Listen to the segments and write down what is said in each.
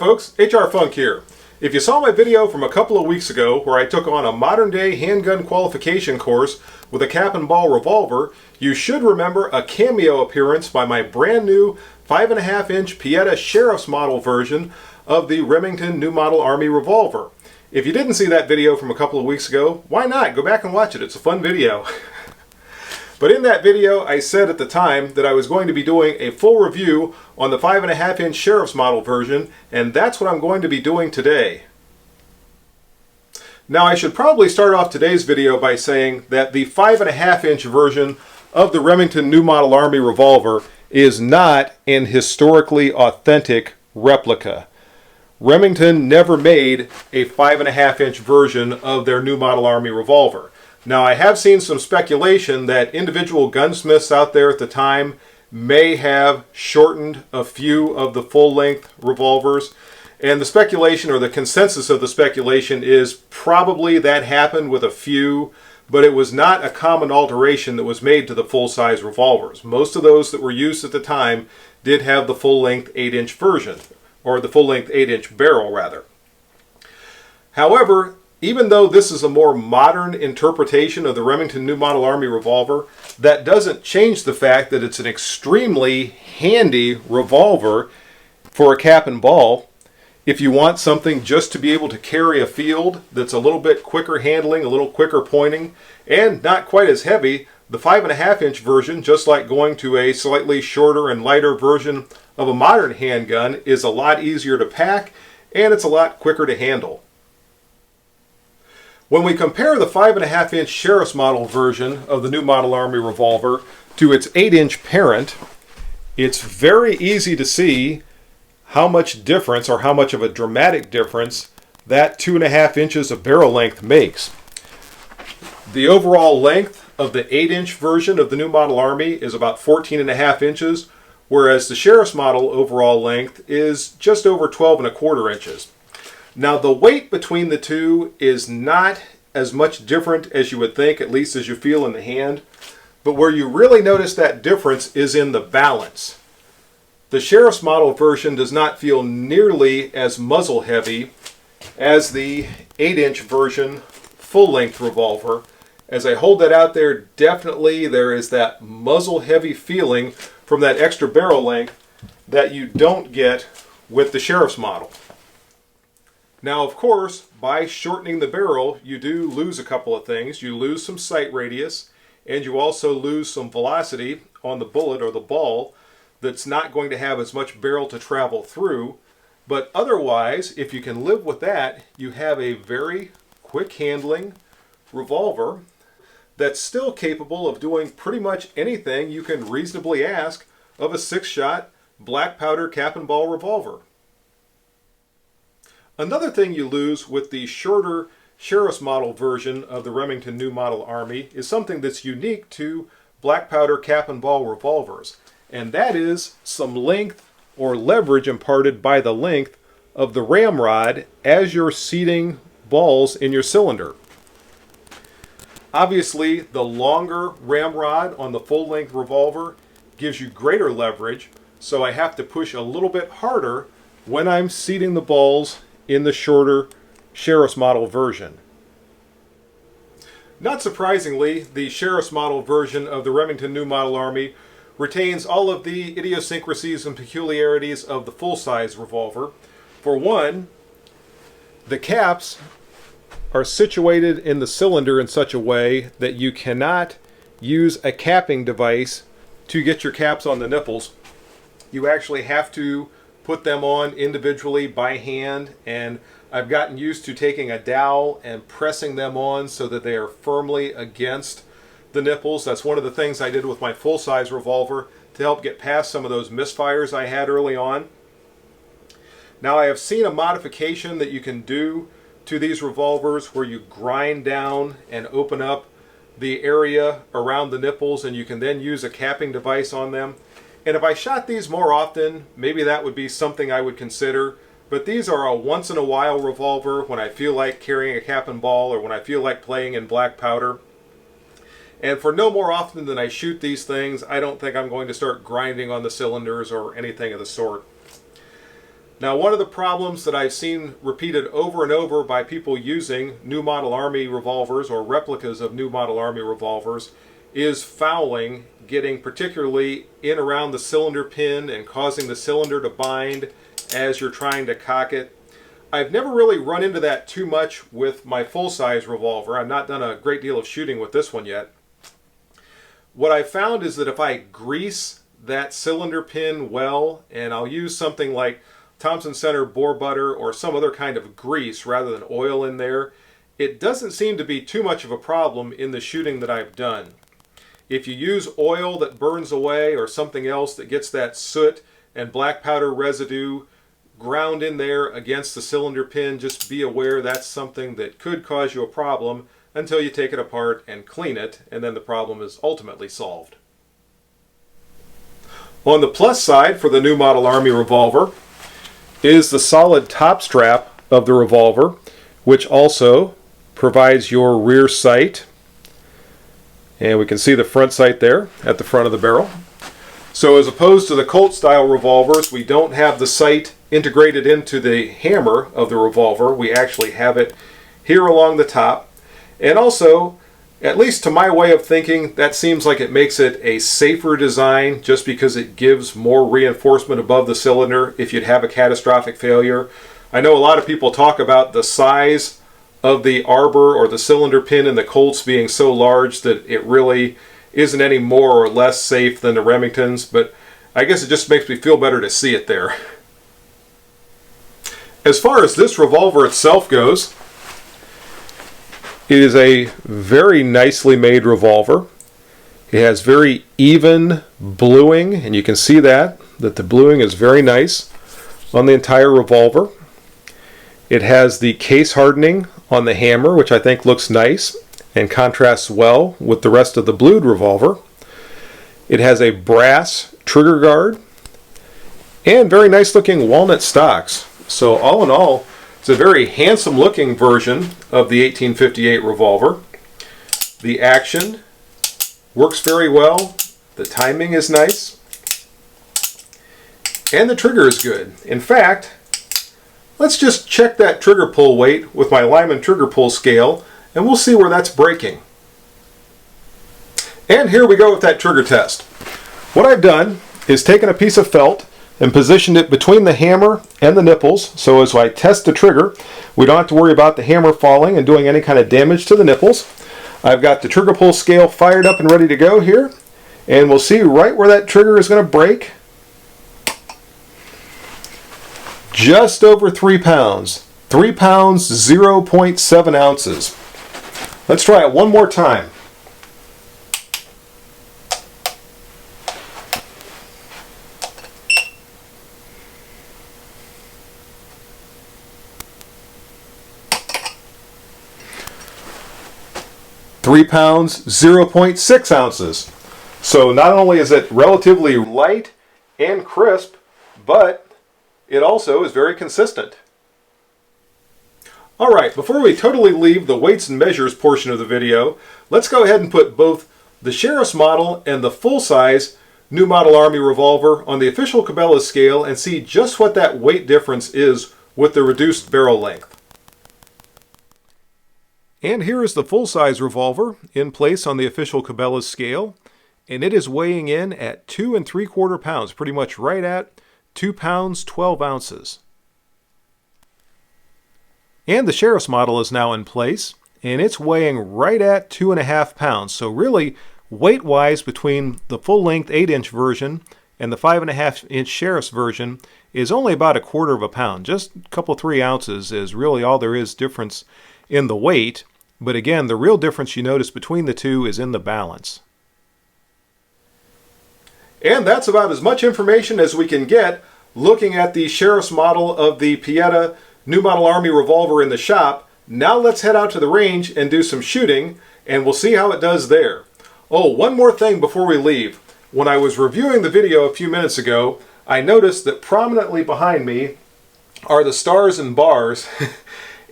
folks, HR Funk here. If you saw my video from a couple of weeks ago where I took on a modern day handgun qualification course with a cap and ball revolver, you should remember a cameo appearance by my brand new 5.5-inch Pietta Sheriff's Model version of the Remington New Model Army revolver. If you didn't see that video from a couple of weeks ago, why not? Go back and watch it. It's a fun video. But in that video, I said at the time that I was going to be doing a full review on the 5.5-inch Sheriff's Model version, and that's what I'm going to be doing today. Now, I should probably start off today's video by saying that the 5.5-inch version of the Remington New Model Army revolver is not an historically authentic replica. Remington never made a 5.5-inch version of their New Model Army revolver. Now, I have seen some speculation that individual gunsmiths out there at the time may have shortened a few of the full-length revolvers. And the speculation, or the consensus of the speculation, is probably that happened with a few, but it was not a common alteration that was made to the full-size revolvers. Most of those that were used at the time did have the full-length 8-inch version, or the full-length 8-inch barrel, rather. However, even though this is a more modern interpretation of the Remington New Model Army revolver, that doesn't change the fact that it's an extremely handy revolver for a cap and ball. If you want something just to be able to carry a field that's a little bit quicker handling, a little quicker pointing, and not quite as heavy, the 5.5-inch version, just like going to a slightly shorter and lighter version of a modern handgun, is a lot easier to pack, and it's a lot quicker to handle. When we compare the 5.5-inch Sheriff's Model version of the New Model Army revolver to its 8-inch parent, it's very easy to see how much difference, or how much of a dramatic difference, that 2.5 inches of barrel length makes. The overall length of the 8-inch version of the New Model Army is about 14.5 inches, whereas the Sheriff's Model overall length is just over 12.25 inches. Now, the weight between the two is not as much different as you would think, at least as you feel in the hand, but where you really notice that difference is in the balance. The Sheriff's Model version does not feel nearly as muzzle heavy as the 8-inch version full-length revolver. As I hold that out there, definitely there is that muzzle heavy feeling from that extra barrel length that you don't get with the Sheriff's Model. Now, of course, by shortening the barrel, you do lose a couple of things. You lose some sight radius, and you also lose some velocity on the bullet or the ball that's not going to have as much barrel to travel through. But otherwise, if you can live with that, you have a very quick handling revolver that's still capable of doing pretty much anything you can reasonably ask of a 6-shot black powder cap and ball revolver. Another thing you lose with the shorter Sheriff's Model version of the Remington New Model Army is something that's unique to black powder cap and ball revolvers, and that is some length or leverage imparted by the length of the ramrod as you're seating balls in your cylinder. Obviously, the longer ramrod on the full-length revolver gives you greater leverage, so I have to push a little bit harder when I'm seating the balls in the shorter Sheriff's Model version. Not surprisingly, the Sheriff's Model version of the Remington New Model Army retains all of the idiosyncrasies and peculiarities of the full-size revolver. For one, the caps are situated in the cylinder in such a way that you cannot use a capping device to get your caps on the nipples. You actually have to put them on individually by hand, and I've gotten used to taking a dowel and pressing them on so that they are firmly against the nipples. That's one of the things I did with my full-size revolver to help get past some of those misfires I had early on. Now, I have seen a modification that you can do to these revolvers where you grind down and open up the area around the nipples, and you can then use a capping device on them. And if I shot these more often, maybe that would be something I would consider. But these are a once-in-a-while revolver when I feel like carrying a cap and ball, or when I feel like playing in black powder. And for no more often than I shoot these things, I don't think I'm going to start grinding on the cylinders or anything of the sort. Now, one of the problems that I've seen repeated over and over by people using New Model Army revolvers or replicas of New Model Army revolvers is fouling, getting particularly in around the cylinder pin and causing the cylinder to bind as you're trying to cock it. I've never really run into that too much with my full-size revolver. I've not done a great deal of shooting with this one yet. What I found is that if I grease that cylinder pin well, and I'll use something like Thompson Center bore butter or some other kind of grease rather than oil in there, it doesn't seem to be too much of a problem in the shooting that I've done. If you use oil that burns away or something else that gets that soot and black powder residue ground in there against the cylinder pin, just be aware that's something that could cause you a problem until you take it apart and clean it, and then the problem is ultimately solved. On the plus side for the New Model Army revolver is the solid top strap of the revolver, which also provides your rear sight. And we can see the front sight there at the front of the barrel. So as opposed to the Colt style revolvers, we don't have the sight integrated into the hammer of the revolver. We actually have it here along the top. And also, at least to my way of thinking, that seems like it makes it a safer design just because it gives more reinforcement above the cylinder if you'd have a catastrophic failure. I know a lot of people talk about the size of the arbor or the cylinder pin in the Colts being so large that it really isn't any more or less safe than the Remingtons, but I guess it just makes me feel better to see it there. As far as this revolver itself goes, it is a very nicely made revolver. It has very even bluing, and you can see that the bluing is very nice on the entire revolver. It has the case hardening on the hammer, which I think looks nice and contrasts well with the rest of the blued revolver. It has a brass trigger guard and very nice looking walnut stocks. So all in all, it's a very handsome looking version of the 1858 revolver. The action works very well. The timing is nice. And the trigger is good. In fact, let's just check that trigger pull weight with my Lyman trigger pull scale, and we'll see where that's breaking. And here we go with that trigger test. What I've done is taken a piece of felt and positioned it between the hammer and the nipples, so as I test the trigger, we don't have to worry about the hammer falling and doing any kind of damage to the nipples. I've got the trigger pull scale fired up and ready to go here, and we'll see right where that trigger is going to break. Just over 3 pounds. 3 pounds, 0.7 ounces. Let's try it one more time. £3, 0.6 ounces. So not only is it relatively light and crisp, but it also is very consistent. Alright, before we totally leave the weights and measures portion of the video, let's go ahead and put both the Sheriff's model and the full-size New Model Army revolver on the official Cabela's scale and see just what that weight difference is with the reduced barrel length. And here is the full-size revolver in place on the official Cabela's scale, and it is weighing in at 2 3/4 pounds, pretty much right at 2 pounds 12 ounces. And the Sheriff's model is now in place, and it's weighing right at 2.5 pounds. So really, weight-wise, between the full-length 8-inch version and the 5.5-inch Sheriff's version is only about 1/4 pound. Just a couple 3 ounces is really all there is difference in the weight. But again, the real difference you notice between the two is in the balance. And that's about as much information as we can get looking at the Sheriff's model of the Pietta New Model Army revolver in the shop. Now let's head out to the range and do some shooting, and we'll see how it does there. Oh, one more thing before we leave. When I was reviewing the video a few minutes ago, I noticed that prominently behind me are the stars and bars.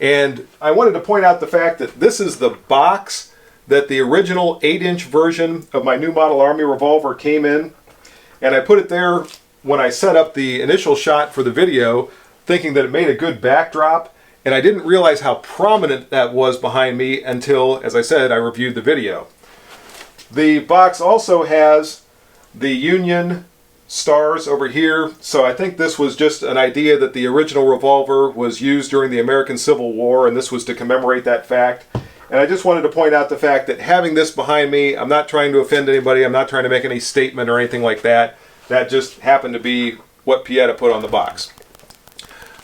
And I wanted to point out the fact that this is the box that the original 8-inch version of my New Model Army revolver came in. And I put it there when I set up the initial shot for the video thinking that it made a good backdrop, and I didn't realize how prominent that was behind me until, as I said, I reviewed the video. The box also has the Union stars over here, so I think this was just an idea that the original revolver was used during the American Civil War, and this was to commemorate that fact. And I just wanted to point out the fact that having this behind me, I'm not trying to offend anybody, I'm not trying to make any statement or anything like that. That just happened to be what Pietta put on the box.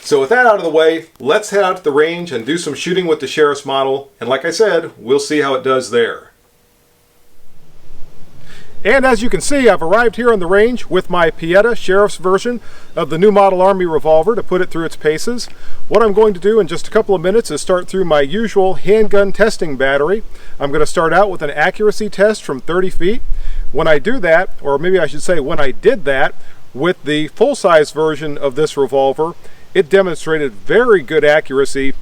So with that out of the way, let's head out to the range and do some shooting with the Sheriff's model, and like I said, we'll see how it does there. And as you can see, I've arrived here on the range with my Pietta Sheriff's version of the New Model Army revolver to put it through its paces. What I'm going to do in just a couple of minutes is start through my usual handgun testing battery. I'm going to start out with an accuracy test from 30 feet. When I do that, or maybe I should say when I did that, with the full-size version of this revolver, it demonstrated very good accuracy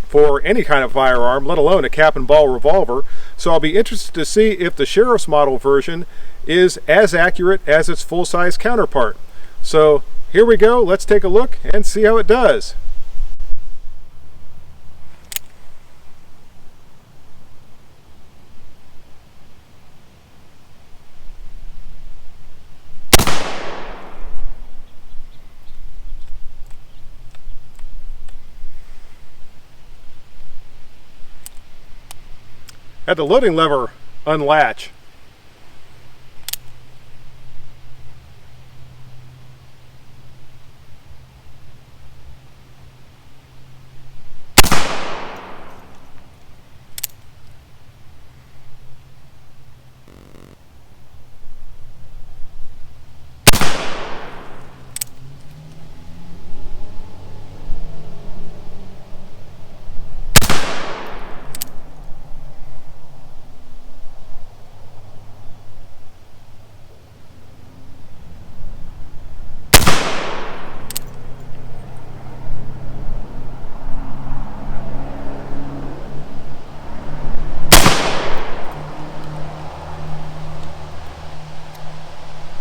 for any kind of firearm, let alone a cap and ball revolver. So I'll be interested to see if the Sheriff's model version is as accurate as its full-size counterpart. So here we go, let's take a look and see how it does. Had the loading lever unlatch.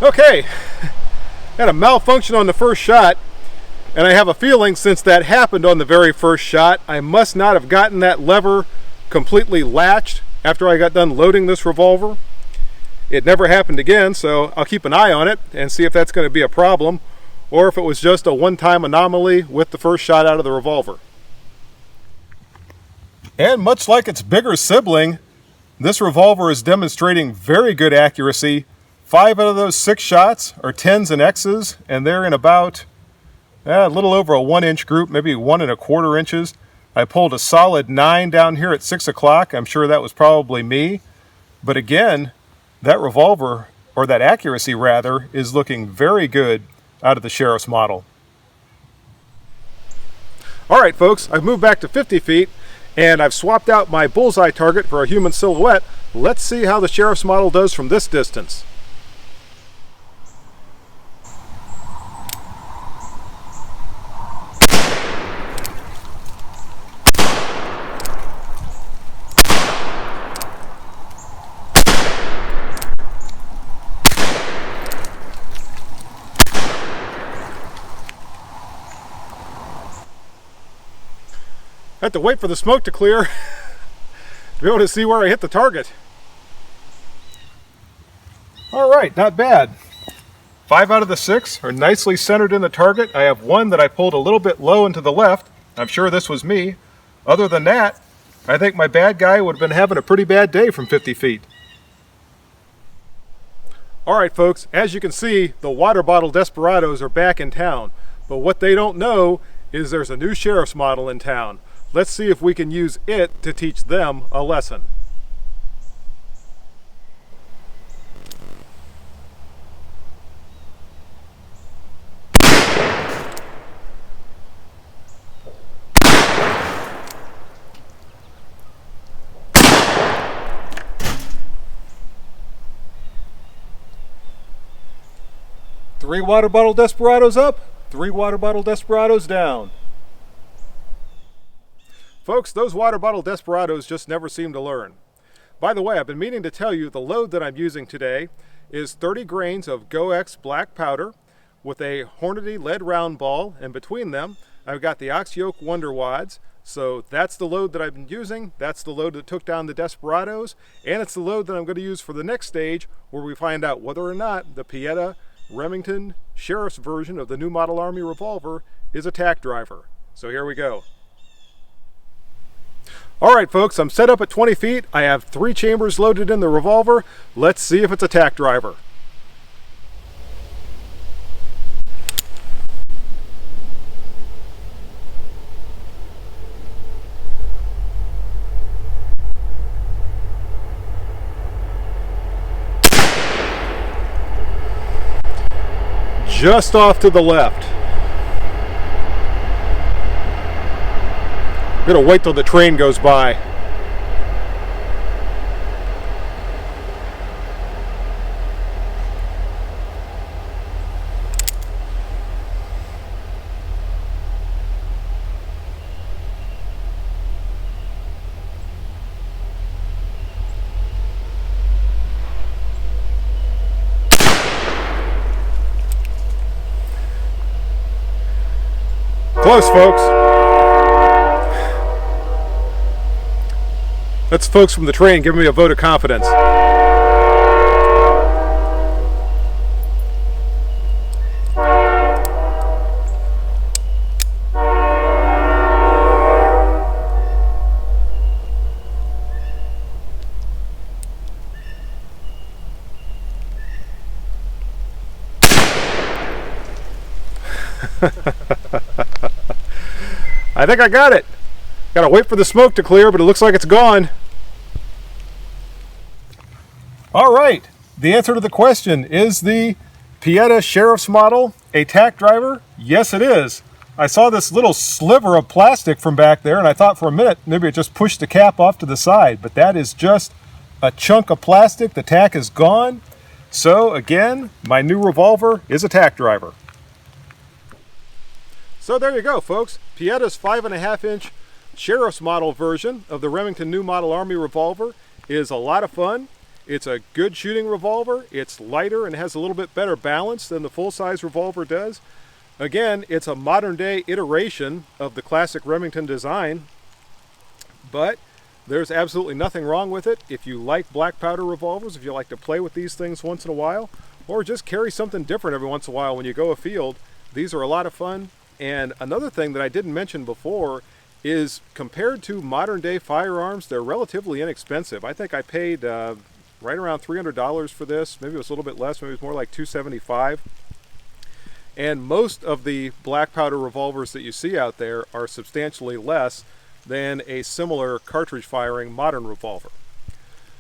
Okay, had a malfunction on the first shot, and I have a feeling since that happened on the very first shot, I must not have gotten that lever completely latched after I got done loading this revolver. It never happened again, so I'll keep an eye on it and see if that's going to be a problem, or if it was just a one-time anomaly with the first shot out of the revolver. And much like its bigger sibling, this revolver is demonstrating very good accuracy. 5 out of those 6 shots are 10s and X's, and they're in about a little over a 1-inch group, maybe 1¼ inches. I pulled a solid 9 down here at 6 o'clock. I'm sure that was probably me. But again, that revolver, or that accuracy rather, is looking very good out of the Sheriff's model. Alright folks, I've moved back to 50 feet, and I've swapped out my bullseye target for a human silhouette. Let's see how the Sheriff's model does from this distance. I have to wait for the smoke to clear to be able to see where I hit the target. Alright, not bad. 5 out of the 6 are nicely centered in the target. I have one that I pulled a little bit low and to the left. I'm sure this was me. Other than that, I think my bad guy would have been having a pretty bad day from 50 feet. Alright folks, as you can see, the water bottle desperados are back in town. But what they don't know is there's a new Sheriff's model in town. Let's see if we can use it to teach them a lesson. Three water bottle desperados up, 3 water bottle desperados down. Folks, those water bottle desperados just never seem to learn. By the way, I've been meaning to tell you the load that I'm using today is 30 grains of GoX black powder with a Hornady lead round ball, and between them I've got the ox yoke Wonder Wads. So that's the load that I've been using. That's the load that took down the Desperados, and it's the load that I'm going to use for the next stage, where we find out whether or not the Pietta Remington Sheriff's version of the New Model Army revolver is a tack driver. So here we go. All right, folks, I'm set up at 20 feet. I have 3 chambers loaded in the revolver. Let's see if it's a tack driver. Just off to the left. I'm gonna wait till the train goes by. Close, folks. That's folks from the train giving me a vote of confidence. I think I got it. Gotta wait for the smoke to clear, but it looks like it's gone. All right, the answer to the question, is the Pietta Sheriff's model a tack driver? Yes, it is. I saw this little sliver of plastic from back there, and I thought for a minute maybe it just pushed the cap off to the side, but that is just a chunk of plastic. The tack is gone. So again, my new revolver is a tack driver. So there you go, folks. Pietta's 5.5-inch Sheriff's model version of the Remington New Model Army revolver is a lot of fun. It's a good shooting revolver. It's lighter and has a little bit better balance than the full-size revolver does. Again, it's a modern-day iteration of the classic Remington design, but there's absolutely nothing wrong with it. If you like black powder revolvers, if you like to play with these things once in a while, or just carry something different every once in a while when you go afield, these are a lot of fun. And another thing that I didn't mention before is, compared to modern day firearms, they're relatively inexpensive. I think I paid right around $300 for this. Maybe it was a little bit less, maybe it was more like $275. And most of the black powder revolvers that you see out there are substantially less than a similar cartridge firing modern revolver.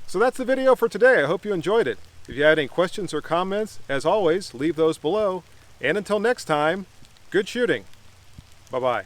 So that's the video for today. I hope you enjoyed it. If you had any questions or comments, as always, leave those below. And until next time, good shooting. Bye-bye.